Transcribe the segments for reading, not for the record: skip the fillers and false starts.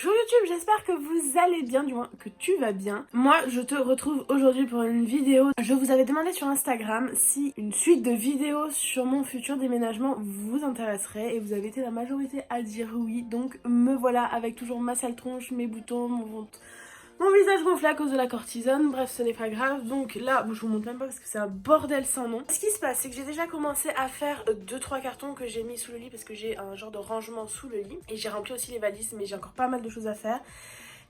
Bonjour YouTube, j'espère que vous allez bien, du moins que tu vas bien. Moi, je te retrouve aujourd'hui pour une vidéo. Je vous avais demandé sur Instagram si une suite de vidéos sur mon futur déménagement vous intéresserait et vous avez été la majorité à dire oui. Donc me voilà avec toujours ma sale tronche, mes boutons, mon visage gonflé à cause de la cortisone, bref ce n'est pas grave. Donc là, je vous montre même pas parce que c'est un bordel sans nom. Ce qui se passe, c'est que j'ai déjà commencé à faire 2-3 cartons que j'ai mis sous le lit parce que j'ai un genre de rangement sous le lit. Et j'ai rempli aussi les valises, mais j'ai encore pas mal de choses à faire.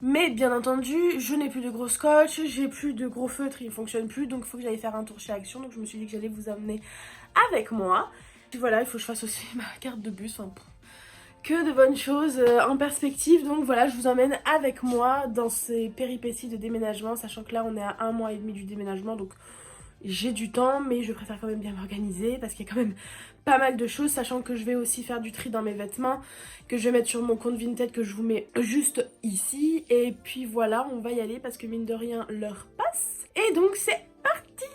Mais bien entendu, je n'ai plus de gros scotch, j'ai plus de gros feutres, ils ne fonctionnent plus. Donc il faut que j'aille faire un tour chez Action, donc je me suis dit que j'allais vous amener avec moi. Puis voilà, il faut que je fasse aussi ma carte de bus, enfin... que de bonnes choses en perspective, donc voilà, je vous emmène avec moi dans ces péripéties de déménagement, sachant que là on est à 1 mois et demi du déménagement, donc j'ai du temps, mais je préfère quand même bien m'organiser parce qu'il y a quand même pas mal de choses, sachant que je vais aussi faire du tri dans mes vêtements, que je vais mettre sur mon compte Vinted que je vous mets juste ici, et puis voilà, on va y aller parce que mine de rien l'heure passe, et donc c'est parti.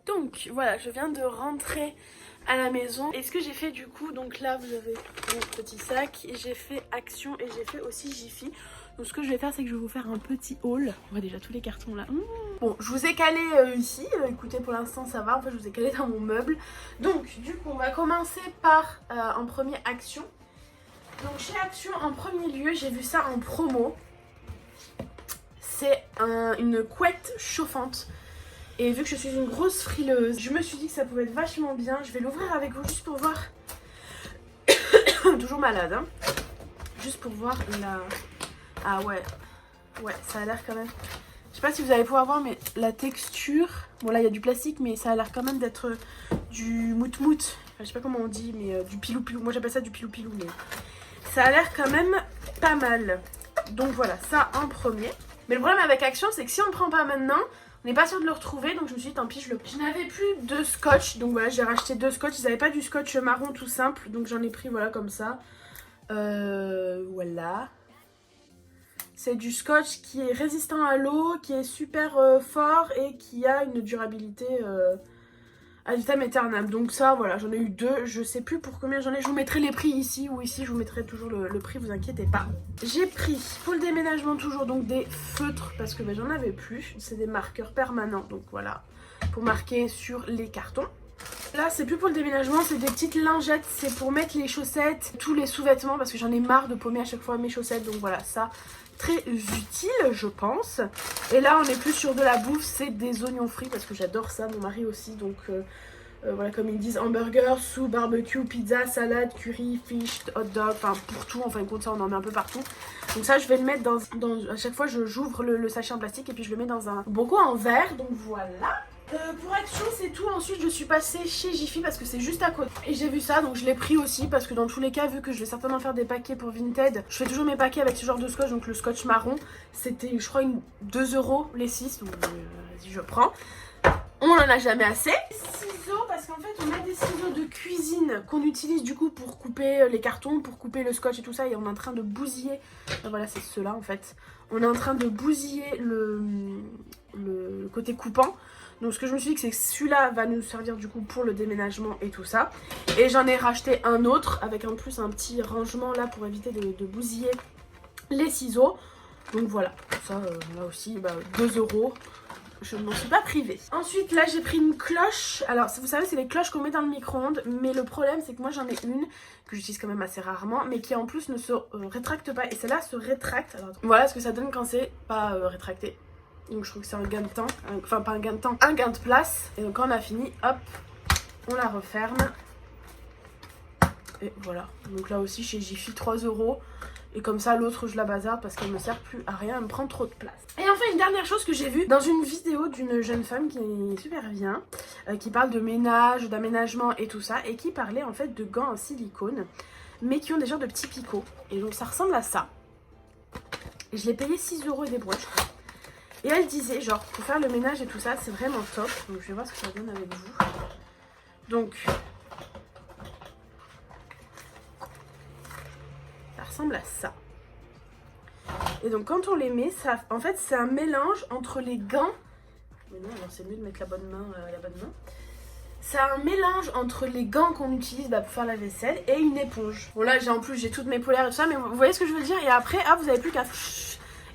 Donc voilà, je viens de rentrer à la maison. Et ce que j'ai fait du coup, donc là vous avez mon petit sac, et j'ai fait Action et j'ai fait aussi Jiffy. Donc ce que je vais faire, c'est que je vais vous faire un petit haul. On voit déjà tous les cartons là. Bon, je vous ai calé ici, écoutez, pour l'instant ça va, en fait je vous ai calé dans mon meuble. Donc du coup on va commencer par en premier Action. Donc chez Action, en premier lieu, j'ai vu ça en promo. C'est une couette chauffante. Et vu que je suis une grosse frileuse, je me suis dit que ça pouvait être vachement bien. Je vais l'ouvrir avec vous juste pour voir. Toujours malade, hein. Juste pour voir la... Ah ouais. Ouais, ça a l'air quand même... Je sais pas si vous allez pouvoir voir, mais la texture... Bon là, il y a du plastique, mais ça a l'air quand même d'être du mout-mout. Enfin, je sais pas comment on dit, mais du pilou-pilou. Moi, j'appelle ça du pilou-pilou, mais... Ça a l'air quand même pas mal. Donc voilà, ça en premier. Mais le problème avec Action, c'est que si on ne prend pas maintenant... On n'est pas sûr de le retrouver, donc je me suis dit tant pis, je n'avais plus de scotch, donc voilà, j'ai racheté 2 scotch. Ils n'avaient pas du scotch marron tout simple, donc j'en ai pris voilà comme ça. Voilà. C'est du scotch qui est résistant à l'eau, qui est super fort et qui a une durabilité ad vitam aeternam. Donc ça, voilà, j'en ai eu 2. Je sais plus pour combien j'en ai. Je vous mettrai les prix ici ou ici. Je vous mettrai toujours le prix, vous inquiétez pas. J'ai pris pour le déménagement toujours donc des feutres parce que j'en avais plus. C'est des marqueurs permanents. Donc voilà, pour marquer sur les cartons. Là, c'est plus pour le déménagement, c'est des petites lingettes. C'est pour mettre les chaussettes, tous les sous-vêtements parce que j'en ai marre de paumer à chaque fois mes chaussettes. Donc voilà, ça... très utile je pense. Et là on est plus sur de la bouffe, c'est des oignons frits parce que j'adore ça, mon mari aussi. Donc voilà, comme ils disent, hamburger, soupe, barbecue, pizza, salade, curry, fish, hot dog, enfin pour tout, en fin de compte ça on en met un peu partout. Donc ça je vais le mettre dans à chaque fois j'ouvre le sachet en plastique et puis je le mets dans un bocal en verre. Donc voilà. Pour Action c'est tout. Ensuite je suis passée chez Jiffy parce que c'est juste à côté et j'ai vu ça, donc je l'ai pris aussi parce que dans tous les cas, vu que je vais certainement faire des paquets pour Vinted, je fais toujours mes paquets avec ce genre de scotch. Donc le scotch marron, c'était je crois 2 € les 6, donc vas-y je prends. On n'en a jamais assez. Ciseaux, parce qu'en fait on a des ciseaux de cuisine qu'on utilise du coup pour couper les cartons, pour couper le scotch et tout ça, et on est en train de bousiller, voilà c'est ceux-là en fait, on est en train de bousiller le côté coupant. Donc ce que je me suis dit, c'est que celui-là va nous servir du coup pour le déménagement et tout ça. Et j'en ai racheté un autre avec en plus un petit rangement là pour éviter de bousiller les ciseaux. Donc voilà, ça là aussi 2 €. Je ne m'en suis pas privée. Ensuite là j'ai pris une cloche. Alors vous savez c'est les cloches qu'on met dans le micro-ondes. Mais le problème c'est que moi j'en ai une que j'utilise quand même assez rarement, mais qui en plus ne se rétracte pas. Et celle-là se rétracte. Alors voilà ce que ça donne quand c'est pas rétracté. Donc je trouve que c'est un gain de temps, enfin pas un gain de temps, un gain de place. Et donc quand on a fini, hop, on la referme. Et voilà, donc là aussi chez Jiffy 3 €. Et comme ça l'autre je la bazarde parce qu'elle me sert plus à rien, elle me prend trop de place. Et enfin une dernière chose que j'ai vue dans une vidéo d'une jeune femme qui est super bien, qui parle de ménage, d'aménagement et tout ça, et qui parlait en fait de gants en silicone, mais qui ont des genres de petits picots. Et donc ça ressemble à ça. Et je l'ai payé 6 € et des brouettes, je crois. Et elle disait, genre, pour faire le ménage et tout ça, c'est vraiment top. Donc, je vais voir ce que ça donne avec vous. Donc, ça ressemble à ça. Et donc, quand on les met, ça, en fait, c'est un mélange entre les gants. Mais non, alors c'est mieux de mettre la bonne main. C'est un mélange entre les gants qu'on utilise pour faire la vaisselle et une éponge. Bon là j'ai toutes mes polaires et tout ça, mais vous voyez ce que je veux dire. Et après vous avez plus qu'à...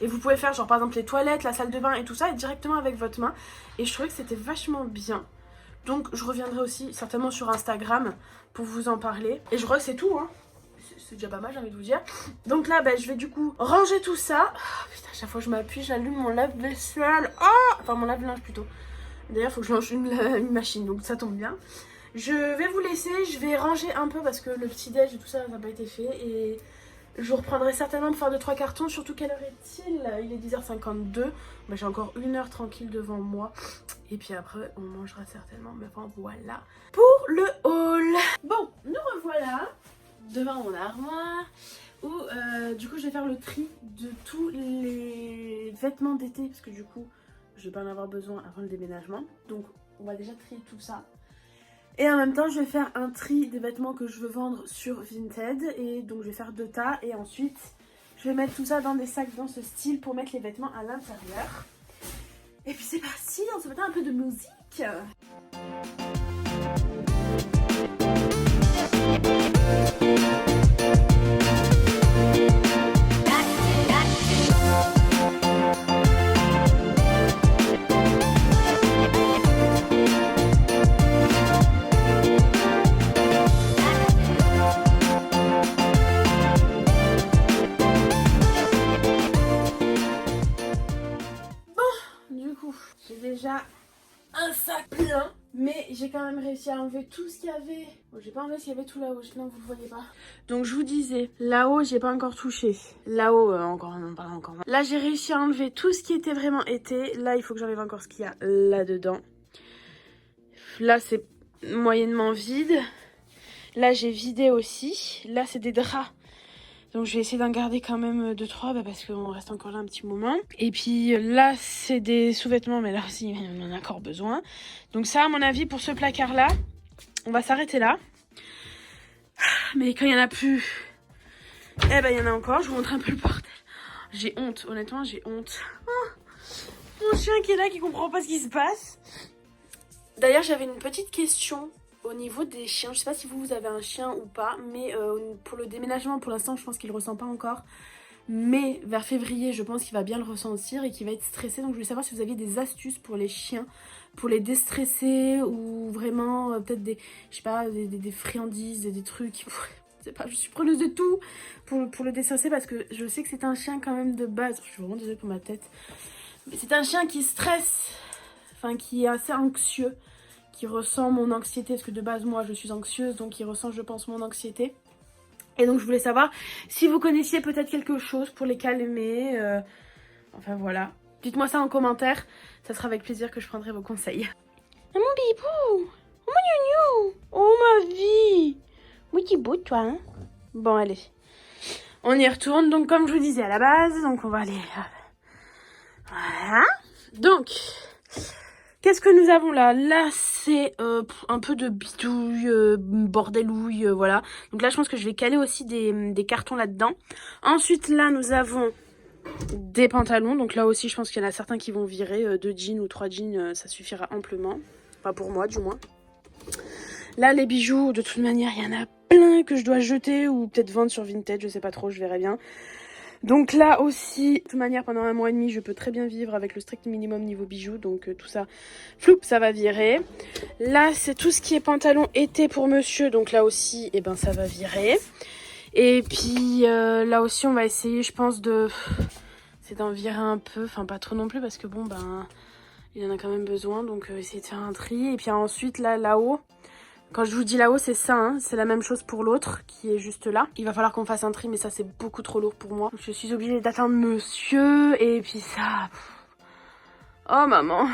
Et vous pouvez faire genre par exemple les toilettes, la salle de bain et tout ça, et directement avec votre main. Et je trouvais que c'était vachement bien. Donc je reviendrai aussi certainement sur Instagram pour vous en parler. Et je crois que c'est tout hein. C'est déjà pas mal, j'ai envie de vous dire. Donc là je vais du coup ranger tout ça. Oh, putain, chaque fois que je m'appuie j'allume mon lave-vaisselle. Oh, enfin mon lave-linge plutôt. D'ailleurs, il faut que je lance une machine, donc ça tombe bien. Je vais vous laisser, je vais ranger un peu parce que le petit-déj et tout ça n'a pas été fait. Et je reprendrai certainement pour faire 2-3 cartons. Surtout, quelle heure est-il? Il est 10h52. J'ai encore 1 heure tranquille devant moi. Et puis après, on mangera certainement. Mais enfin, voilà pour le haul. Bon, nous revoilà devant mon armoire. Où du coup, je vais faire le tri de tous les vêtements d'été. Parce que du coup... je vais pas en avoir besoin avant le déménagement. Donc on va déjà trier tout ça. Et en même temps je vais faire un tri des vêtements que je veux vendre sur Vinted. Et donc je vais faire 2 tas. Et ensuite je vais mettre tout ça dans des sacs dans ce style pour mettre les vêtements à l'intérieur. Et puis c'est parti, on se met un peu de musique. J'ai déjà un sac plein, mais j'ai quand même réussi à enlever tout ce qu'il y avait. Bon, j'ai pas enlevé ce qu'il y avait tout là-haut, sinon vous le voyez pas. Donc je vous disais, là-haut j'ai pas encore touché. Là-haut encore non, pas encore. Là j'ai réussi à enlever tout ce qui était vraiment été. Là il faut que j'enlève encore ce qu'il y a là-dedans. Là c'est moyennement vide. Là j'ai vidé aussi. Là c'est des draps. Donc je vais essayer d'en garder quand même 2-3 parce qu'on reste encore là un petit moment. Et puis là c'est des sous-vêtements, mais là aussi on en a encore besoin. Donc ça à mon avis pour ce placard là, on va s'arrêter là. Mais quand il n'y en a plus, eh ben il y en a encore. Je vous montre un peu le bordel. J'ai honte, honnêtement j'ai honte. Oh, mon chien qui est là qui comprend pas ce qui se passe. D'ailleurs j'avais une petite question au niveau des chiens. Je sais pas si vous avez un chien ou pas, mais pour le déménagement pour l'instant je pense qu'il le ressent pas encore. Mais vers février je pense qu'il va bien le ressentir et qu'il va être stressé. Donc je voulais savoir si vous aviez des astuces pour les chiens, pour les déstresser ou vraiment peut-être des, je sais pas, des friandises, des trucs. Je sais pas, je suis preneuse de tout pour le déstresser parce que je sais que c'est un chien quand même de base. Je suis vraiment désolée pour ma tête. Mais c'est un chien qui stresse, enfin qui est assez anxieux, qui ressent mon anxiété, parce que de base moi je suis anxieuse, donc il ressent je pense mon anxiété. Et donc je voulais savoir si vous connaissiez peut-être quelque chose pour les calmer, enfin voilà. Dites-moi ça en commentaire, ça sera avec plaisir que je prendrai vos conseils. Ah, mon bibou, oh mon gnou, oh ma vie, oui t'es beau toi hein. Bon allez, on y retourne, donc comme je vous disais à la base, donc on va aller, voilà, donc... qu'est-ce que nous avons là? Là, c'est un peu de bidouille, bordelouille, voilà. Donc là, je pense que je vais caler aussi des cartons là-dedans. Ensuite, là, nous avons des pantalons. Donc là aussi, je pense qu'il y en a certains qui vont virer. 2 jeans ou 3 jeans, ça suffira amplement. Enfin, pour moi, du moins. Là, les bijoux, de toute manière, il y en a plein que je dois jeter ou peut-être vendre sur Vinted. Je sais pas trop, je verrai bien. Donc là aussi, de toute manière, pendant 1 mois et demi, je peux très bien vivre avec le strict minimum niveau bijoux. Donc tout ça, floup, ça va virer. Là, c'est tout ce qui est pantalon été pour monsieur. Donc là aussi, eh ben, ça va virer. Et puis là aussi, on va essayer, je pense, c'est d'en virer un peu. Enfin, pas trop non plus parce que bon, ben, il en a quand même besoin. Donc essayer de faire un tri. Et puis ensuite, là-haut. Quand je vous dis là-haut, c'est ça, hein, c'est la même chose pour l'autre qui est juste là. Il va falloir qu'on fasse un tri, mais ça c'est beaucoup trop lourd pour moi. Donc, je suis obligée d'attendre monsieur, et puis ça... Oh maman.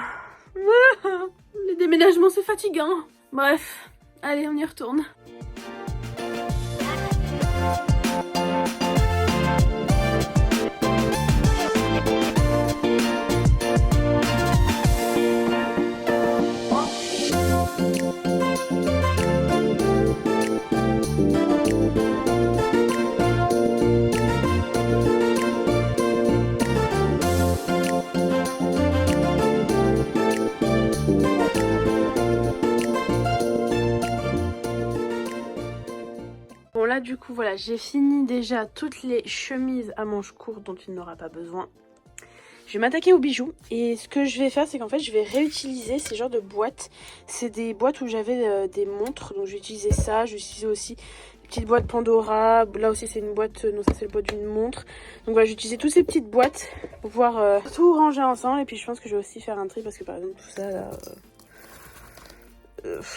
Les déménagements c'est fatigant. Bref, allez on y retourne. Bon là du coup voilà, j'ai fini déjà toutes les chemises à manches courtes dont il n'aura pas besoin. Je vais m'attaquer aux bijoux et ce que je vais faire c'est qu'en fait je vais réutiliser ces genres de boîtes. C'est des boîtes où j'avais des montres, donc je vais utiliser ça. Je vais utiliser aussi une petite boîte Pandora. Là aussi c'est une boîte, non ça c'est le boîte d'une montre. Donc voilà, j'ai utilisé toutes ces petites boîtes pour pouvoir tout ranger ensemble. Et puis je pense que je vais aussi faire un tri parce que par exemple tout ça là...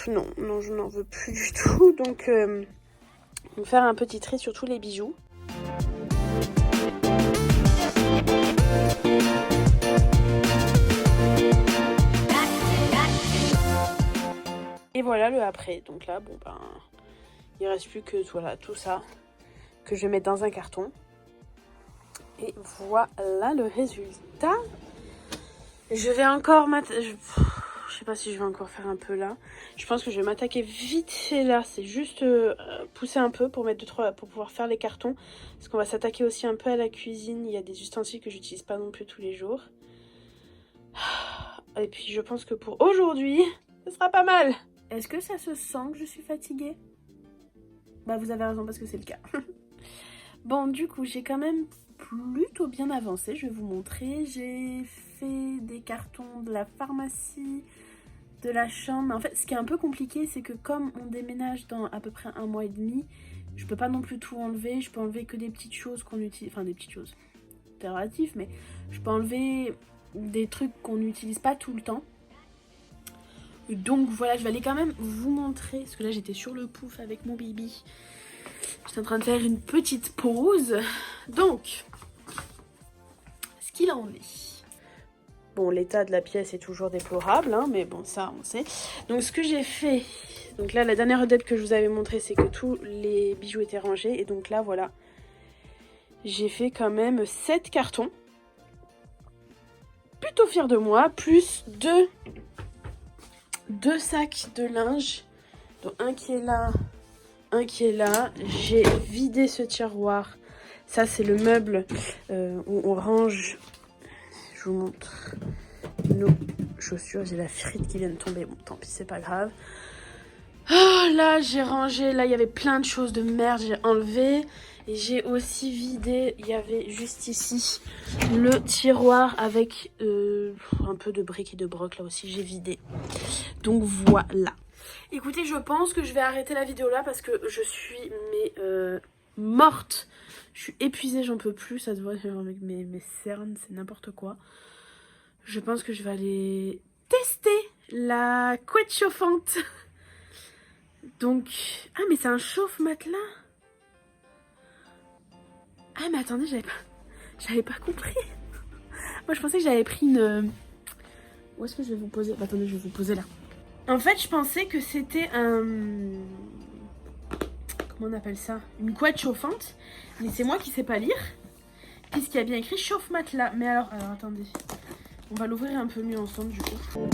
non je n'en veux plus du tout. Donc on va faire un petit tri sur tous les bijoux. Et voilà le après. Donc là, bon ben, il reste plus que voilà, tout ça que je vais mettre dans un carton. Et voilà le résultat. Je vais encore je sais pas si je vais encore faire un peu là. Je pense que je vais m'attaquer vite fait là. C'est juste pousser un peu pour mettre pour pouvoir faire les cartons. Parce qu'on va s'attaquer aussi un peu à la cuisine. Il y a des ustensiles que j'utilise pas non plus tous les jours. Et puis je pense que pour aujourd'hui, ce sera pas mal. Est-ce que ça se sent que je suis fatiguée? Bah vous avez raison parce que c'est le cas. Bon du coup j'ai quand même plutôt bien avancé, je vais vous montrer. J'ai fait des cartons de la pharmacie, de la chambre. En fait ce qui est un peu compliqué c'est que comme on déménage dans à peu près 1 mois et demi, je peux pas non plus tout enlever. Je peux enlever que des petites choses qu'on utilise, enfin des petites choses, c'est relatif, mais je peux enlever des trucs qu'on n'utilise pas tout le temps. Donc voilà, je vais aller quand même vous montrer, parce que là j'étais sur le pouf avec mon bibi. J'étais en train de faire une petite pause. Donc, ce qu'il en est. Bon, l'état de la pièce est toujours déplorable, hein, mais bon, ça on sait. Donc ce que j'ai fait, donc là la dernière update que je vous avais montré, c'est que tous les bijoux étaient rangés. Et donc là, voilà, j'ai fait quand même 7 cartons. Plutôt fière de moi, plus deux sacs de linge, donc un qui est là, un qui est là. J'ai vidé ce tiroir, ça c'est le meuble où on range, je vous montre nos chaussures. J'ai la frite qui vient de tomber, bon tant pis c'est pas grave. Oh, là j'ai rangé, là il y avait plein de choses de merde, j'ai enlevé. Et j'ai aussi vidé, il y avait juste ici le tiroir avec un peu de briques et de broc, là aussi j'ai vidé. Donc voilà. Écoutez, je pense que je vais arrêter la vidéo là parce que je suis morte. Je suis épuisée, j'en peux plus, ça se voit avec mes cernes, c'est n'importe quoi. Je pense que je vais aller tester la couette chauffante. Donc, ah mais c'est un chauffe-matelas. Ah mais attendez, j'avais pas compris. Moi je pensais que j'avais pris une... Où est-ce que je vais vous poser? Bah, attendez, je vais vous poser là. En fait je pensais que c'était un... Comment on appelle ça? Une couette chauffante. Mais c'est moi qui sais pas lire. Puisqu'il y a bien écrit chauffe-matelas. Mais alors attendez. On va l'ouvrir un peu mieux ensemble du coup.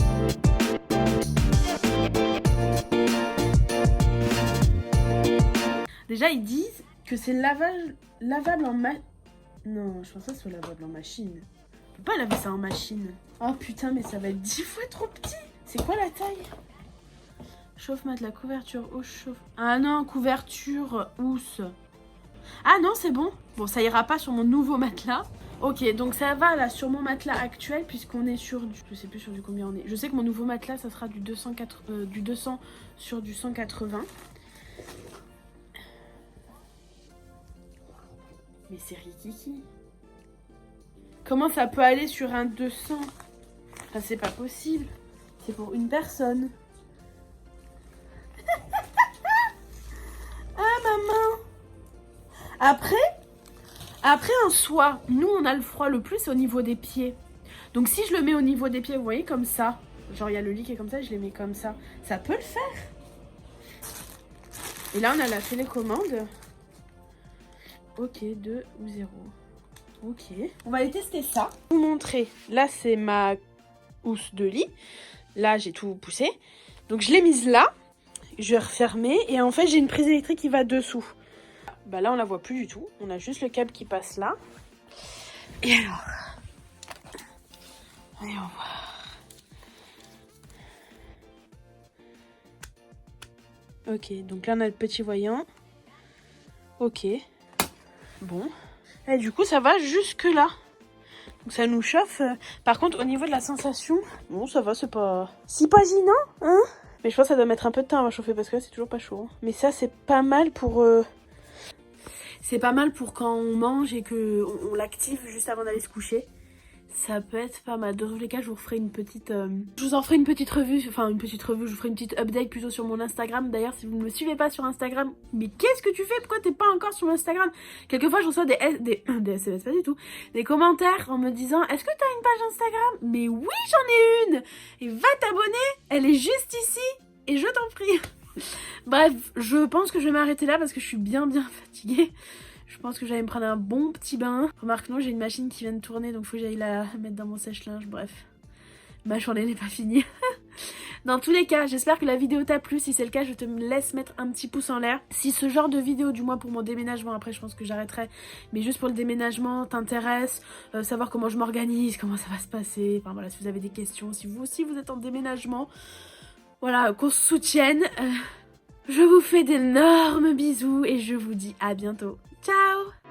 Déjà ils disent que c'est lavable en Non, je pense pas que ce soit lavable en machine. On peut pas laver ça en machine. Oh putain, mais ça va être 10 fois trop petit. C'est quoi la taille? Chauffe-matelas, couverture, housse, chauffe... Ah non, couverture, housse. Ah non, c'est bon. Bon, ça ira pas sur mon nouveau matelas. Ok, donc ça va là sur mon matelas actuel puisqu'on est sur du... Je sais plus sur du combien on est. Je sais que mon nouveau matelas, ça sera du 200 sur du 180. Mais c'est rikiki. Comment ça peut aller sur un 200? Enfin, c'est pas possible. C'est pour une personne. Ah, maman. Après en soi, nous on a le froid le plus au niveau des pieds. Donc si je le mets au niveau des pieds, vous voyez, comme ça. Genre il y a le lit qui est comme ça, je les mets comme ça. Ça peut le faire. Et là on a la télécommande. Ok, 2 ou 0. Ok. On va aller tester ça. Je vais vous montrer. Là c'est ma housse de lit. Là j'ai tout poussé. Donc je l'ai mise là. Je vais refermer. Et en fait j'ai une prise électrique qui va dessous. Bah là on la voit plus du tout. On a juste le câble qui passe là. Et alors, voyons voir. Ok, donc là on a le petit voyant. Ok. Bon. Et du coup, ça va jusque là. Donc ça nous chauffe. Par contre, au niveau de la sensation, bon, ça va, c'est pas gênant, hein. Mais je pense que ça doit mettre un peu de temps à chauffer parce que là, c'est toujours pas chaud. Mais ça, c'est pas mal pour... C'est pas mal pour quand on mange et qu'on l'active juste avant d'aller se coucher. Ça peut être pas mal. Dans tous les cas, je vous ferai une petite... Je vous en ferai une petite revue. Enfin, une petite revue. Je vous ferai une petite update plutôt sur mon Instagram. D'ailleurs, si vous ne me suivez pas sur Instagram, mais qu'est-ce que tu fais? Pourquoi t'es pas encore sur mon Instagram? Quelquefois, je reçois des SMS, pas du tout. Des commentaires en me disant, est-ce que t'as une page Instagram? Mais oui, j'en ai une! Et va t'abonner! Elle est juste ici! Et je t'en prie! Bref, je pense que je vais m'arrêter là parce que je suis bien fatiguée. Je pense que j'allais me prendre un bon petit bain. Remarque, non, j'ai une machine qui vient de tourner, donc faut que j'aille la mettre dans mon sèche-linge. Bref, ma journée n'est pas finie. Dans tous les cas, j'espère que la vidéo t'a plu. Si c'est le cas, je te laisse mettre un petit pouce en l'air. Si ce genre de vidéo, du moins pour mon déménagement, après je pense que j'arrêterai, mais juste pour le déménagement, t'intéresse, savoir comment je m'organise, comment ça va se passer, enfin voilà, si vous avez des questions, si vous aussi vous êtes en déménagement, voilà, qu'on se soutienne. Je vous fais d'énormes bisous et je vous dis à bientôt. Ciao!